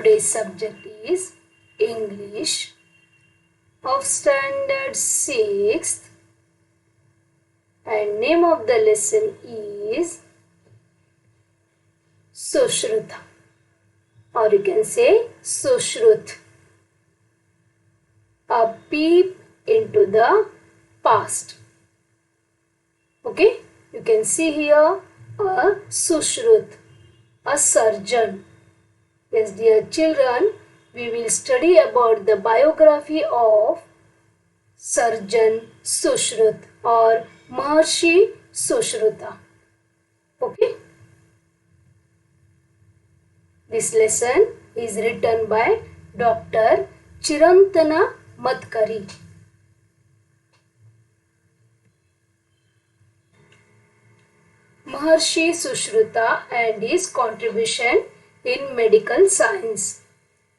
today's subject is English of Standard 6th and name of the lesson is Sushruta, or you can say Sushrut. A peep into the past. Okay, you can see here a Sushrut, a surgeon. Yes, dear children, we will study about the biography of surgeon Sushrut or Maharshi Sushruta. Okay, this lesson is written by Dr. Chirantana Madkari. Maharshi Sushruta and his contribution in medical science.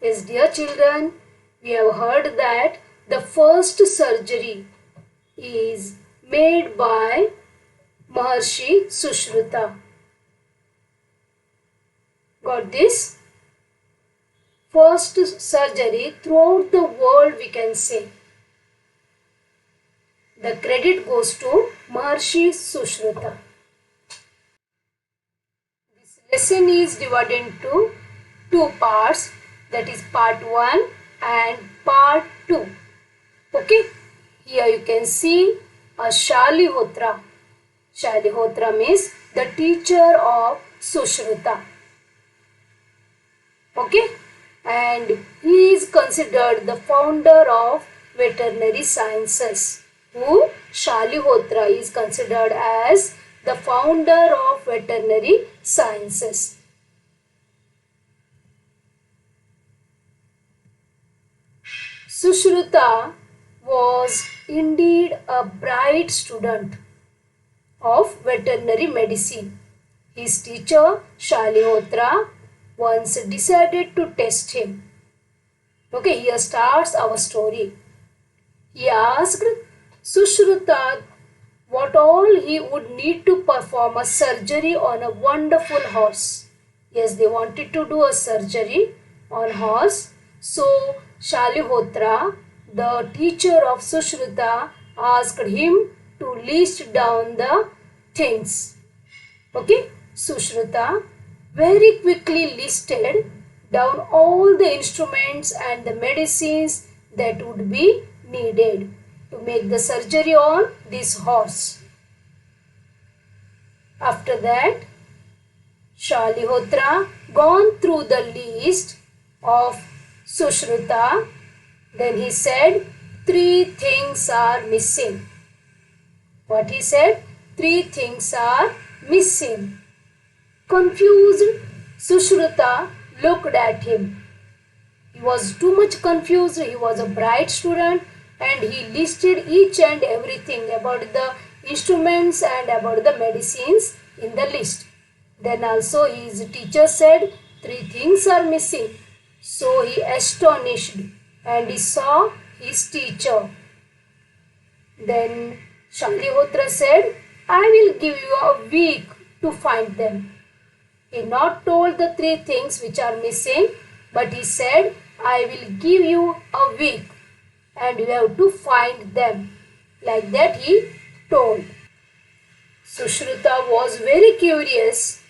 Yes, dear children, we have heard that the first surgery is made by Maharshi Sushruta. Got this? First surgery throughout the world, we can say. The credit goes to Maharshi Sushruta. This lesson is divided into two parts, that is part 1 and part 2. Okay, here you can see a Shalihotra. Shalihotra means the teacher of Sushruta. Okay, and he is considered the founder of veterinary sciences. Who? Shalihotra is considered as the founder of veterinary sciences. Sushruta was indeed a bright student of veterinary medicine. His teacher Shalihotra once decided to test him. Okay, here starts our story. He asked Sushruta what all he would need to perform a surgery on a wonderful horse. Yes, they wanted to do a surgery on horse. So Shalihotra, the teacher of Sushruta, asked him to list down the things. Okay, Sushruta very quickly listed down all the instruments and the medicines that would be needed to make the surgery on this horse. After that, Shalihotra gone through the list of Sushruta. Then he said, 3 things are missing. What he said? 3 things are missing. Confused, Sushruta looked at him. He was too much confused. He was a bright student and he listed each and everything about the instruments and about the medicines in the list. Then also his teacher said 3 things are missing. So he astonished and he saw his teacher. Then Shalihotra said, I will give you a week to find them. He not told the 3 things which are missing, but he said, I will give you a week and you have to find them. Like that he told. Sushruta was very curious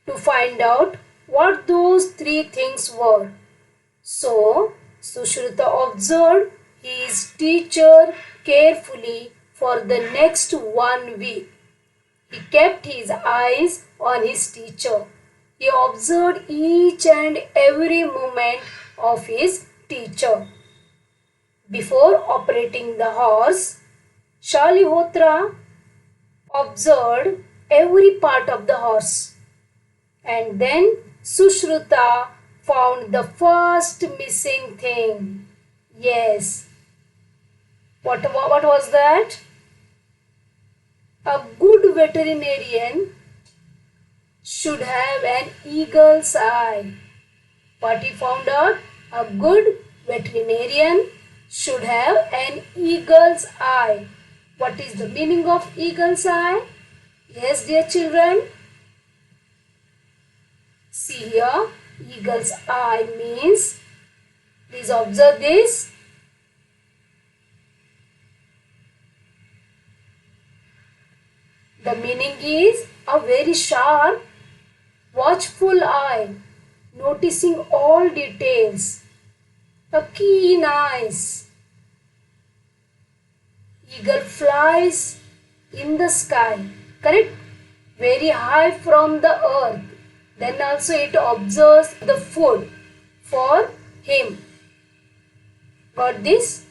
to find out what those 3 things were. So Sushruta observed his teacher carefully for the next 1 week. He kept his eyes on his teacher. He observed each and every movement of his teacher. Before operating the horse, Shalihotra observed every part of the horse. And then Sushruta found the first missing thing. Yes. What was that? A good veterinarian should have an eagle's eye. What he found out? A good veterinarian should have an eagle's eye. What is the meaning of eagle's eye? Yes, dear children. See here, eagle's eye means? Please observe this. The meaning is a very sharp, watchful eye, noticing all details. A keen eyes. Eagle flies in the sky, correct? Very high from the earth. Then also it observes the food for him. Got this?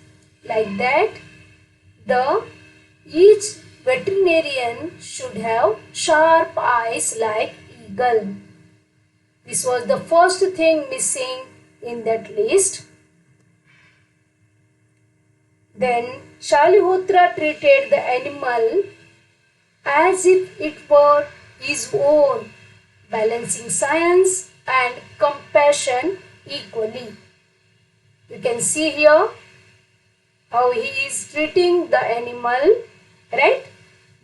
Like that, each veterinarian should have sharp eyes like eagle. This was the first thing missing in that list. Then Shalihotra treated the animal as if it were his own, balancing science and compassion equally. You can see here how he is treating the animal, right?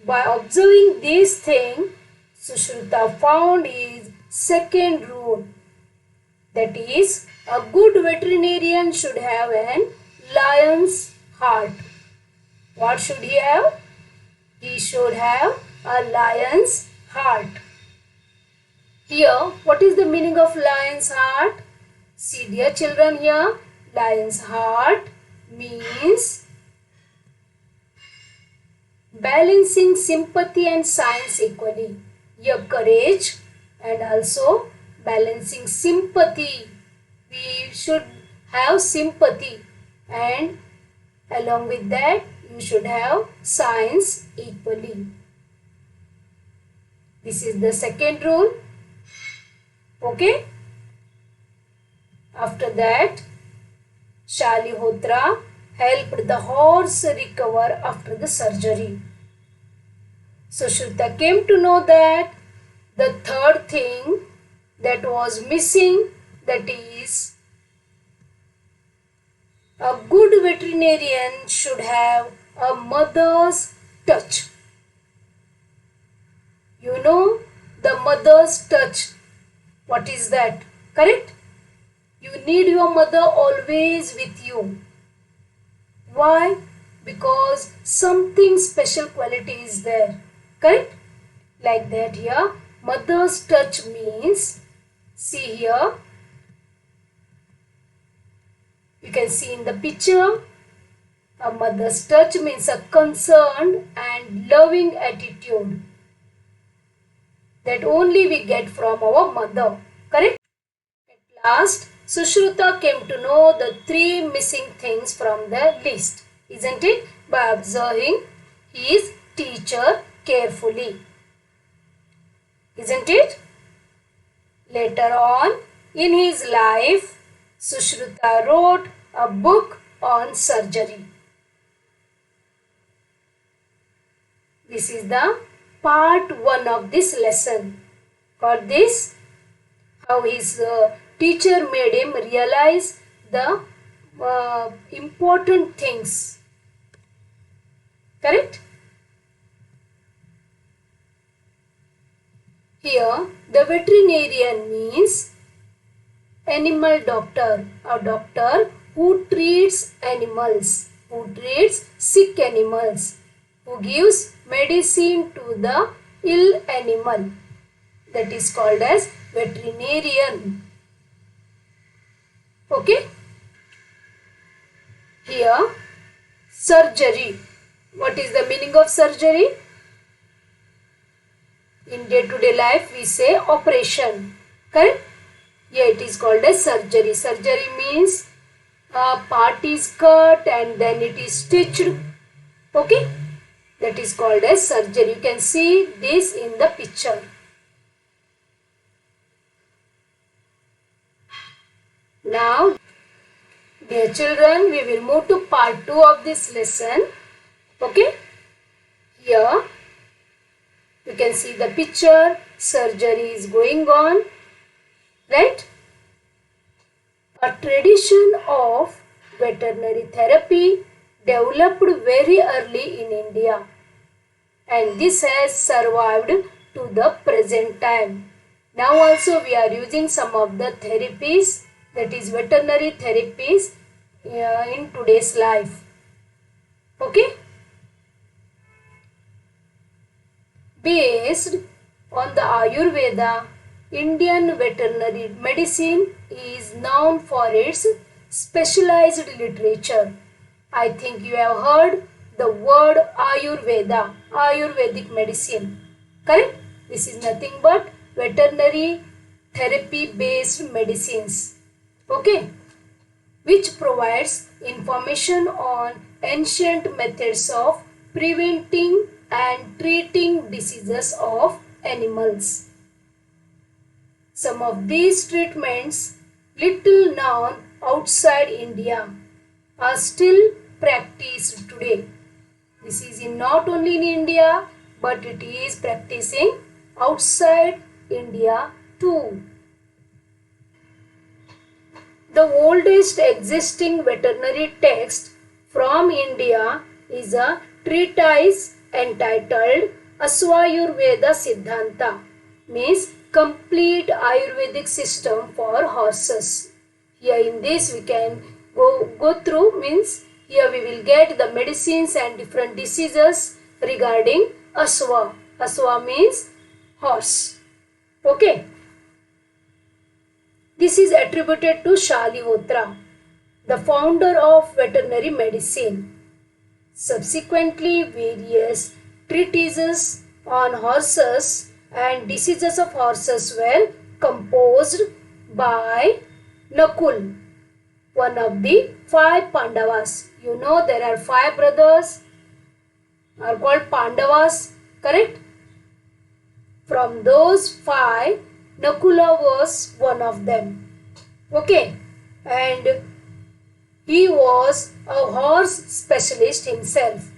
By observing this thing, Sushruta found his second rule. That is, a good veterinarian should have an lion's heart. What should he have? He should have a lion's heart. Here, what is the meaning of lion's heart? See, dear children, here, lion's heart means balancing sympathy and science equally. Your courage and also balancing sympathy. We should have sympathy, and along with that you should have science equally. This is the second rule. Okay. After that, Shalihotra helped the horse recover after the surgery. Sushruta came to know that the third thing that was missing, that is, a good veterinarian should have a mother's touch. You know the mother's touch. What is that? Correct? You need your mother always with you. Why? Because something special quality is there. Correct? Like that here. Mother's touch means, see here. You can see in the picture, a mother's touch means a concerned and loving attitude that only we get from our mother. Correct? At last, Sushruta came to know the three missing things from the list, isn't it? By observing his teacher carefully. Isn't it? Later on in his life, Sushruta wrote a book on surgery. This is the part 1 of this lesson. Got this? How his teacher made him realize the important things. Correct? Here, the veterinarian means animal doctor, a doctor who treats animals, who treats sick animals, who gives medicine to the ill animal. That is called as veterinarian. Okay? Here, surgery. What is the meaning of surgery? In day-to-day life, we say operation. Correct? Here it is called as surgery. Surgery means a part is cut and then it is stitched. Okay? That is called as surgery. You can see this in the picture. Now, dear children, we will move to part 2 of this lesson. Okay? Here, you can see the picture. Surgery is going on. Right? A tradition of veterinary therapy developed very early in India, and this has survived to the present time. Now also we are using some of the therapies, that is veterinary therapies in today's life. Okay? Based on the Ayurveda, Indian veterinary medicine is known for its specialized literature. I think you have heard the word Ayurveda, Ayurvedic medicine. Correct? This is nothing but veterinary therapy based medicines. Okay? Which provides information on ancient methods of preventing and treating diseases of animals. Some of these treatments, little known outside India, are still practiced today. This is not only in India, but it is practicing outside India too. The oldest existing veterinary text from India is a treatise entitled Asvayurveda Siddhanta, means complete Ayurvedic system for horses. Here in this we can go through, means here we will get the medicines and different diseases regarding Asva. Asva means horse. Okay. This is attributed to Shalihotra, the founder of veterinary medicine. Subsequently, various treatises on horses and diseases of horses were composed by Nakul, one of the 5 Pandavas. You know there are 5 brothers are called Pandavas, correct? From those 5, Nakula was one of them. Okay, and he was a horse specialist himself.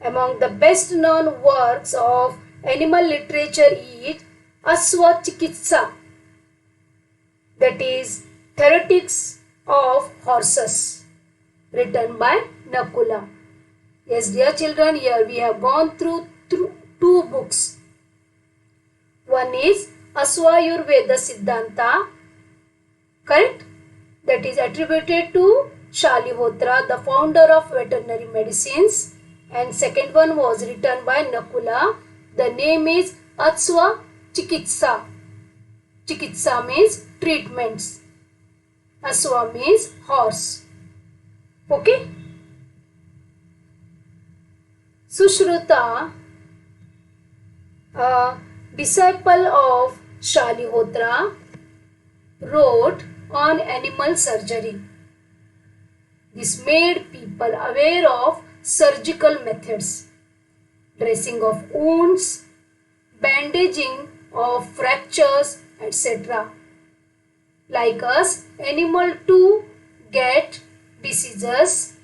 Among the best known works of animal literature is Aswa Chikitsa, that is Theoretics of Horses, written by Nakula. Yes, dear children, here we have gone through 2 books. One is Asvayurveda Siddhanta, correct? That is attributed to Shalihotra, the founder of veterinary medicines. And second one was written by Nakula. The name is Aswa Chikitsa. Chikitsa means treatments. Aswa means horse. Okay? Sushruta, a disciple of Shalihotra, wrote on animal surgery. This made people aware of surgical methods, dressing of wounds, bandaging of fractures, etc. Like us, animal too get diseases,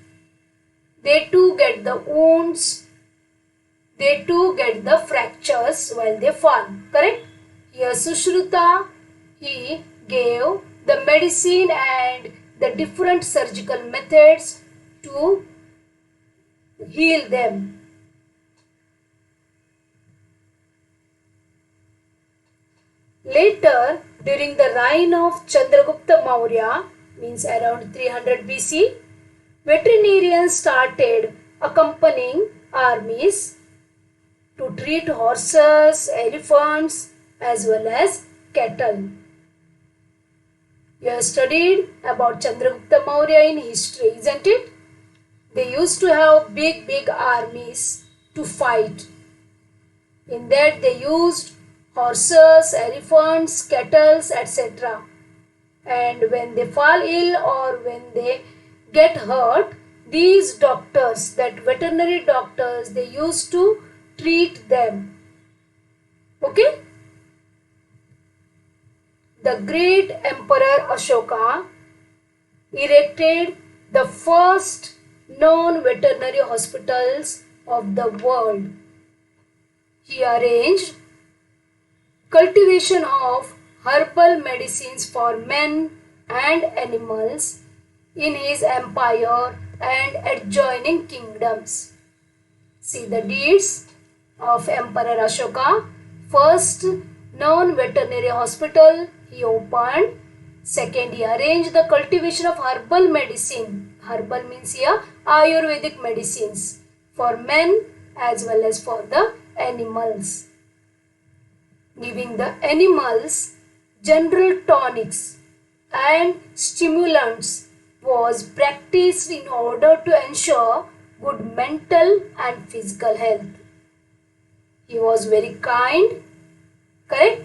they too get the wounds, they too get the fractures while they fall, correct? Here Sushruta, he gave the medicine and the different surgical methods to heal them. Later, during the reign of Chandragupta Maurya, means around 300 BC, veterinarians started accompanying armies to treat horses, elephants, as well as cattle. You have studied about Chandragupta Maurya in history, isn't it? They used to have big armies to fight. In that they used horses, elephants, cattle, etc. And when they fall ill or when they get hurt, these doctors, that veterinary doctors, they used to treat them. Okay? The great Emperor Ashoka erected the first known veterinary hospitals of the world. He arranged cultivation of herbal medicines for men and animals in his empire and adjoining kingdoms. See the deeds of Emperor Ashoka. First non-veterinary hospital he opened. Second, he arranged the cultivation of herbal medicine. Herbal means here Ayurvedic medicines for men as well as for the animals. Giving the animals general tonics and stimulants was practiced in order to ensure good mental and physical health. He was very kind, correct?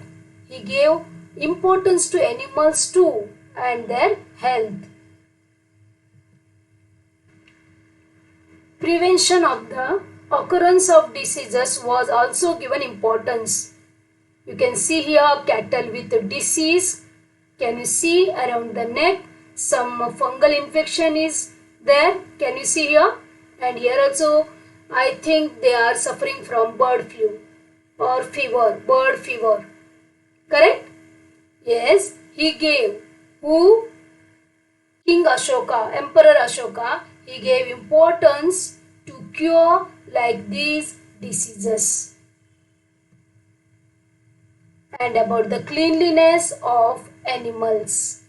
He gave importance to animals too and their health. Prevention of the occurrence of diseases was also given importance. You can see here cattle with disease. Can you see around the neck some fungal infection is there? Can you see here? And here also I think they are suffering from bird flu or fever, bird fever. Correct? Yes, he gave. Who? King Ashoka, Emperor Ashoka, he gave importance to cure like these diseases. And about the cleanliness of animals.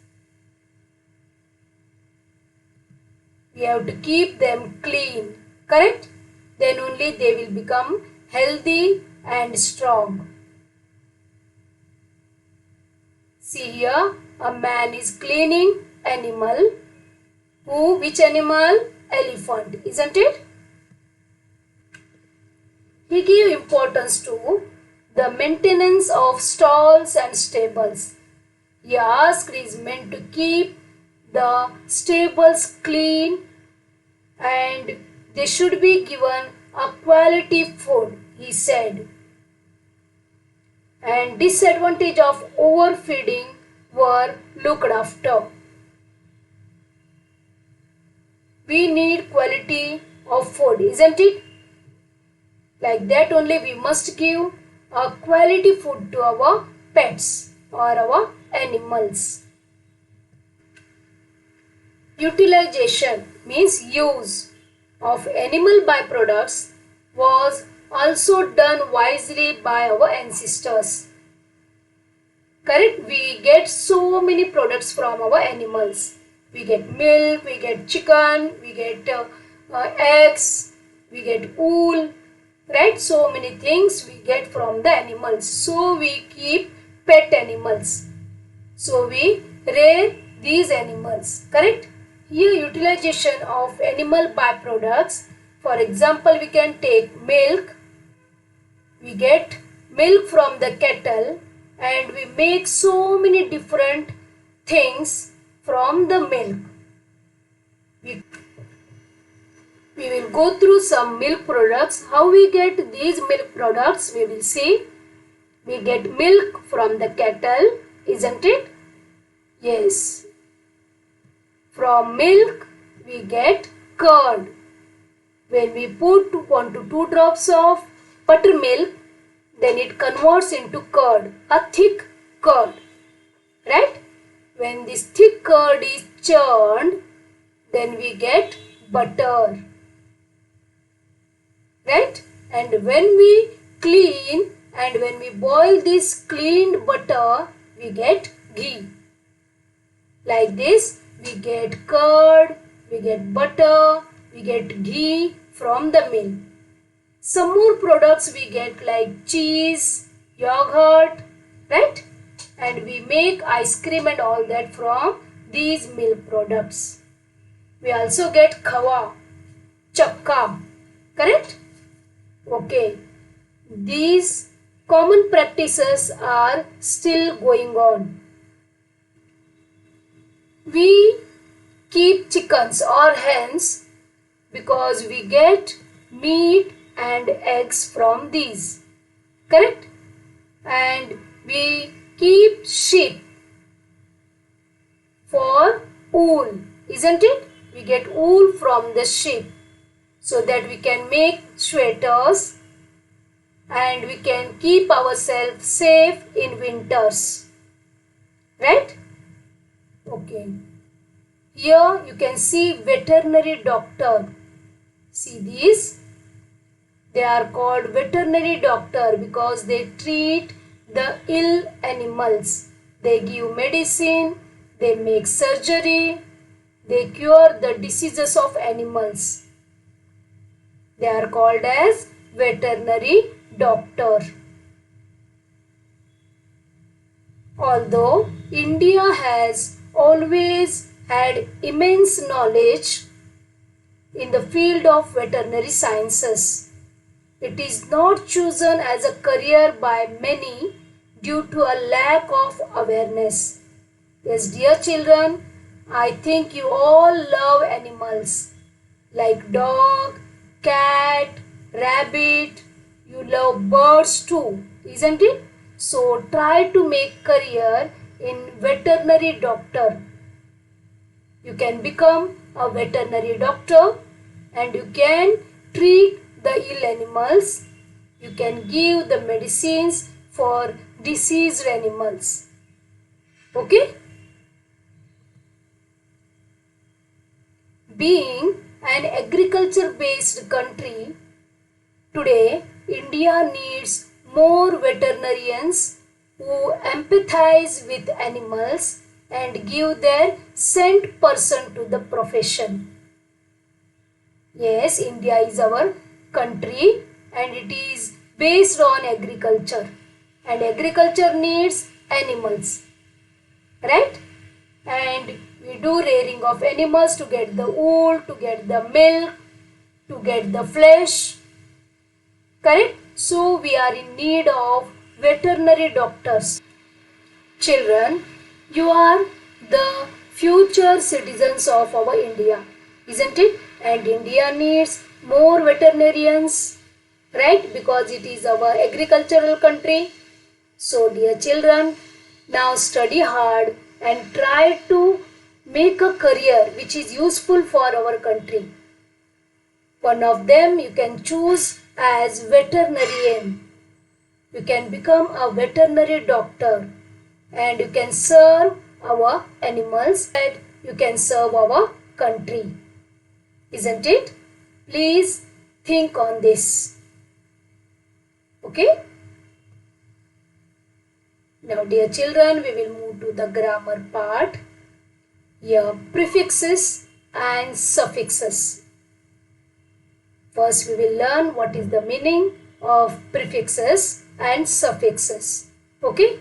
We have to keep them clean, correct? Then only they will become healthy and strong. See here, a man is cleaning animal. Who? Which animal? Elephant, isn't it? He gave importance to the maintenance of stalls and stables. He asked his men to keep the stables clean and they should be given a quality food, he said. And disadvantage of overfeeding were looked after. We need quality of food, isn't it? Like that only we must give a quality food to our pets or our animals. Utilization means use of animal byproducts was also done wisely by our ancestors. Correct? We get so many products from our animals. We get milk, we get chicken, we get eggs, we get wool, right? So many things we get from the animals. So we keep pet animals. So we rear these animals, correct? Here utilization of animal byproducts. For example, we can take milk. We get milk from the cattle and we make so many different things from the milk. We will go through some milk products. How we get these milk products, we will see. We get milk from the cattle, isn't it? Yes. From milk, we get curd. When we put 1 to 2 drops of buttermilk, then it converts into curd, a thick curd, right? When this thick curd is churned, then we get butter, right? And when we clean and when we boil this cleaned butter, we get ghee. Like this, we get curd, we get butter, we get ghee from the milk. Some more products we get like cheese, yogurt, right? And we make ice cream and all that from these milk products. We also get khawa, chakka, correct? Okay. These common practices are still going on. We keep chickens or hens because we get meat and eggs from these, correct? And we keep sheep for wool, isn't it? We get wool from the sheep so that we can make sweaters and we can keep ourselves safe in winters, right? Okay. Here you can see veterinary doctor. See these? They are called veterinary doctor because they treat the ill animals. They give medicine, they make surgery, they cure the diseases of animals. They are called as veterinary doctor. Although India has always had immense knowledge in the field of veterinary sciences, it is not chosen as a career by many due to a lack of awareness. Yes, dear children, I think you all love animals like dog, cat, rabbit. You love birds too, isn't it? So try to make career in veterinary doctor. You can become a veterinary doctor and you can treat the ill animals. You can give the medicines for diseased animals. Okay? Being an agriculture based country, today India needs more veterinarians who empathize with animals and give their 100% to the profession. Yes, India is our country and it is based on agriculture, and agriculture needs animals, right? And we do rearing of animals to get the wool, to get the milk, to get the flesh, correct? So we are in need of veterinary doctors. Children, you are the future citizens of our India, isn't it? And India needs more veterinarians, right? Because it is our agricultural country. So dear children, now study hard and try to make a career which is useful for our country. One of them you can choose as veterinarian. You can become a veterinary doctor and you can serve our animals and you can serve our country. Isn't it? Please think on this. Okay? Now dear children, we will move to the grammar part. Here prefixes and suffixes. First we will learn what is the meaning of prefixes and suffixes. Okay?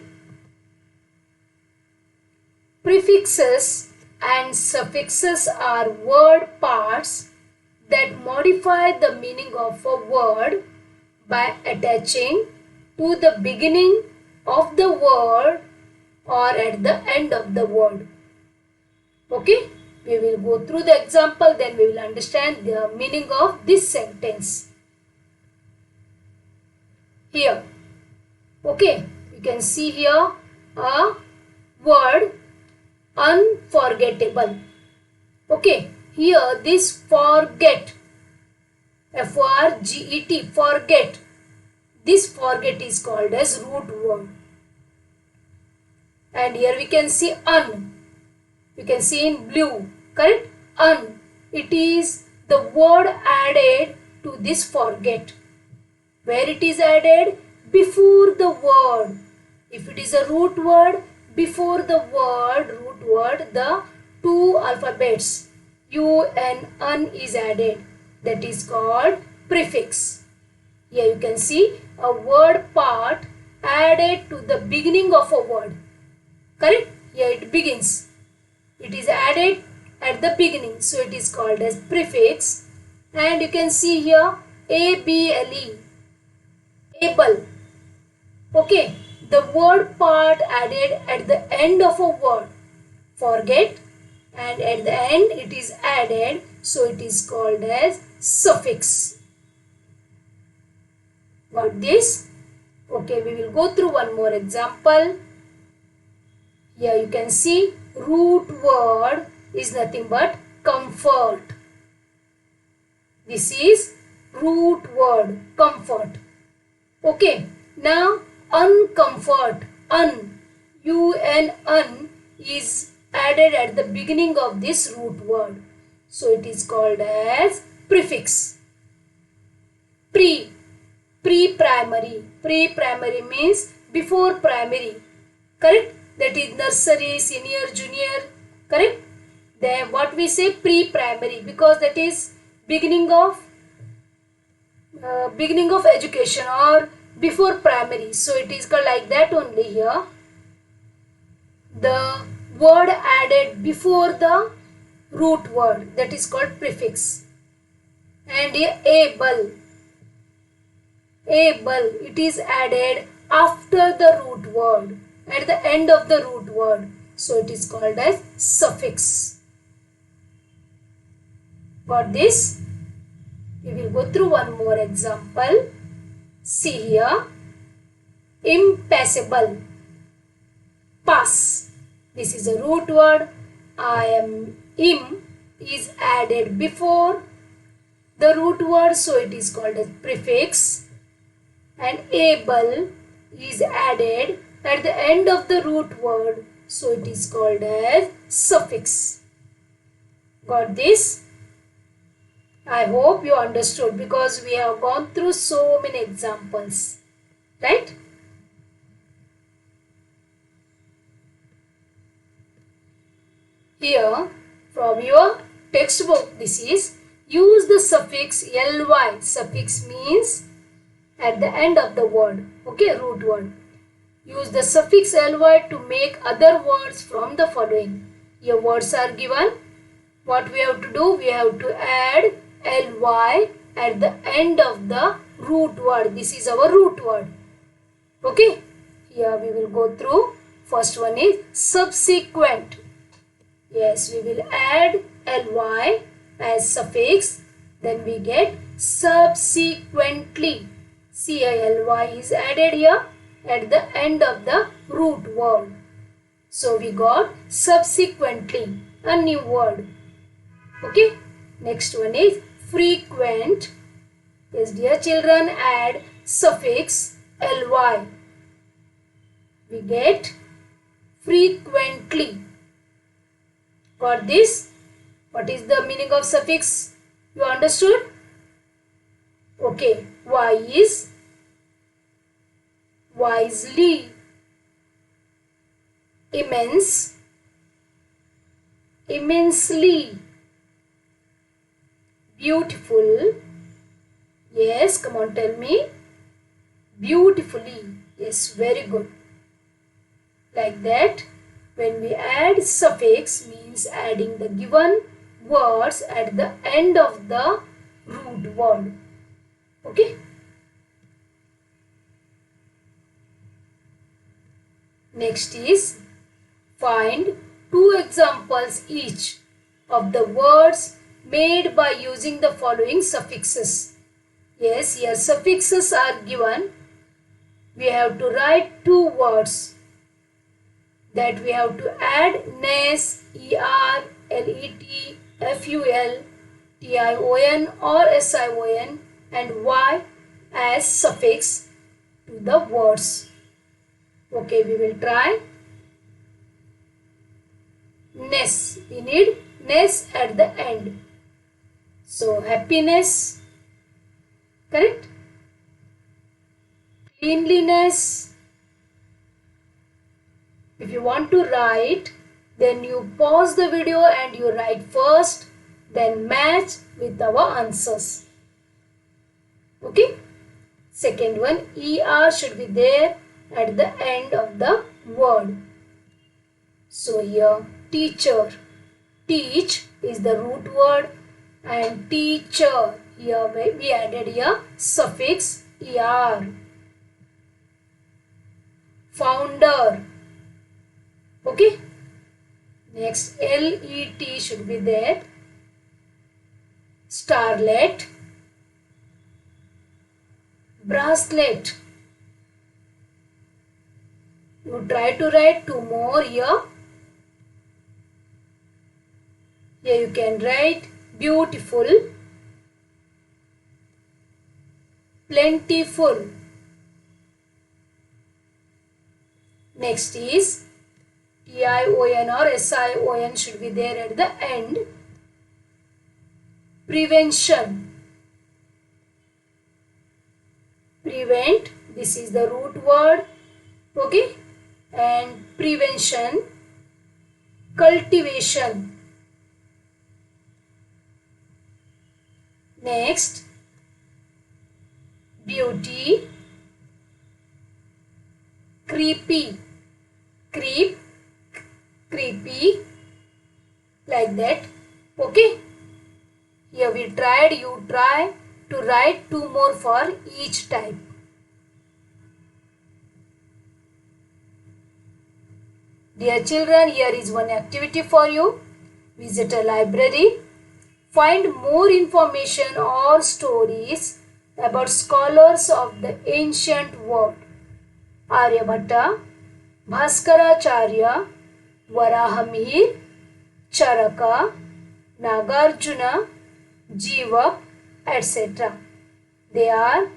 Prefixes and suffixes are word parts that modify the meaning of a word by attaching to the beginning of the word or at the end of the word. Okay? We will go through the example, then we will understand the meaning of this sentence. Here, okay, you can see here a word unforgettable. Okay, here this forget, F-O-R-G-E-T, forget. This forget is called as root word. And here we can see un. You can see in blue, correct? Un. It is the word added to this forget. Where it is added? Before the word. If it is a root word, before the word, root word, the two alphabets U and un is added. That is called prefix. Here you can see a word part added to the beginning of a word. Correct? Here it begins. It is added at the beginning. So it is called as prefix. And you can see here A-B-L-E. Able. Okay. The word part added at the end of a word. Forget. And at the end it is added. So it is called as suffix. Got this? Okay. We will go through one more example. Here you can see root word is nothing but comfort. This is root word, comfort. Okay, now uncomfort, un, U-N, is added at the beginning of this root word. So it is called as prefix. Pre-primary. Pre-primary means before primary, correct? That is nursery, senior, junior, correct? Then what we say pre-primary, because that is beginning of education or before primary. So it is called like that only here. The word added before the root word, that is called prefix. And here able, it is added after the root word, at the end of the root word. So it is called as suffix. Got this? We will go through one more example. See here. Impassable. Pass. This is a root word. Im is added before the root word, so it is called as prefix. And able is added at the end of the root word, so it is called as suffix. Got this? I hope you understood, because we have gone through so many examples, right? Here from your textbook, this is use the suffix ly. Suffix means at the end of the word, okay, root word. Use the suffix ly to make other words from the following. Your words are given. What we have to do? We have to add ly at the end of the root word. This is our root word. Okay. Here we will go through. First one is subsequent. Yes, we will add ly as suffix. Then we get subsequently. See, ly is added here at the end of the root word. So we got subsequently, a new word. Okay. Next one is frequent. Yes, dear children, add suffix ly. We get frequently. Got this? What is the meaning of suffix? You understood? Okay. Wise, wisely, immense, immensely, beautiful. Yes, come on, tell me. Beautifully. Yes, very good. Like that, when we add suffix, means adding the given words at the end of the root word. Okay. Next is find two examples each of the words made by using the following suffixes. Yes, here suffixes are given. We have to write two words that we have to add nes, er, let, ful, tion or sion and y as suffix to the words. Okay, we will try. Ness, we need ness at the end. So happiness, correct? Cleanliness. If you want to write, then you pause the video and you write first, then match with our answers. Okay? Second one, er should be there at the end of the word. So here, teacher. Teach is the root word and teacher. Here we added here suffix er. Founder. Okay. Next, let should be there. Starlet. Bracelet. You try to write two more here. Here you can write beautiful, plentiful. Next is tion or sion should be there at the end. Prevention. Prevent, this is the root word Okay, and prevention, cultivation. Next, beauty, creepy, creep, creepy, like that. Okay, here we tried, you try to write two more for each type. Dear children, here is one activity for you. Visit a library. Find more information or stories about scholars of the ancient world. Aryabhatta, Bhaskaracharya, Varahamihir, Charaka, Nagarjuna, Jiva, etc. They are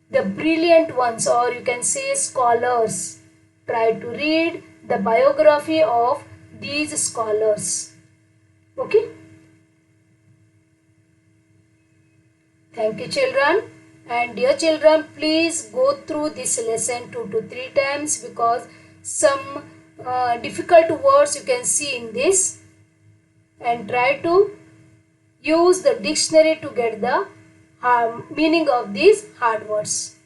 the brilliant ones, or you can say scholars. Try to read the biography of these scholars. Okay. Thank you, children. And dear children, please go through this lesson 2 to 3 times, because some difficult words you can see in this, and try to use the dictionary to get the meaning of these hard words.